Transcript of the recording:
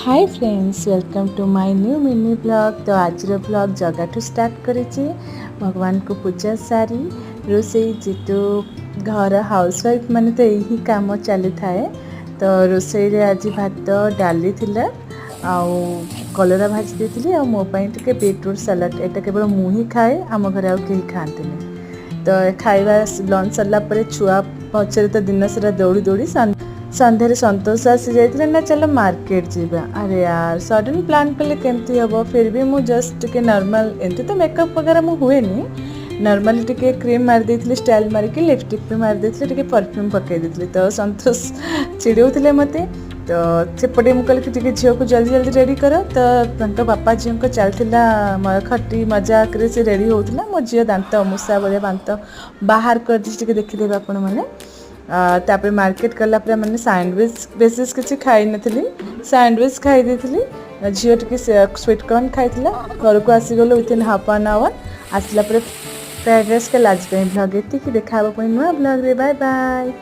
Hi friends, welcome to my new mini vlog. तो आज blog जगह स्टार्ट करेছি भगवान को पूजा सारी रोषेई जेतु घर हाउसवाइफ माने तो यही काम चली थाए। तो रोषेई रे आज भात डाली थिला आउ कलरा भाजी देती आ मो टे बीटरूट सालाड। एटा केवल मु ही खाए, आम घर आउ केही खाते। तो खाଇବା लंच सरला परे छुआ पछरे तो दिन सारा दौड़ी दौड़ी संध्यारे संतोष आसी जाइए ना चलो मार्केट जीवा। अरे यार सडन प्लान कले केमती हम, फिर भी मुझे जस्ट टे नॉर्मल एमती तो मेकअप वगैरह मुझे हुए नॉर्मली टे क्रीम मार देती, स्टाइल मारिक लिपस्टिक भी मार देती, टे परफ्यूम पकई देती। तो संतोष चिड़ौले मत तो सेपटे मुझे कहली झील को जल्दी जल्दी रेडी कर। तो बापा झील को चलता खटी मजाक से रेडी होता। मो झील दांत मूषा भाया दांत बाहर कर दी, देखिदेवे आपण मैंने। तापर मार्केट कला मैंने सैंडविच बेसिस किसी खाई नी, सैंडविच खाई देती। झील टे स्वीटकॉर्न खाई घर को आसीगलु विथिन हाफ एन आवर। आसला फ्राइड राइस के लास्ट टाइम ब्लॉग ये देखा नुआ ब्लॉग रे। Bye bye.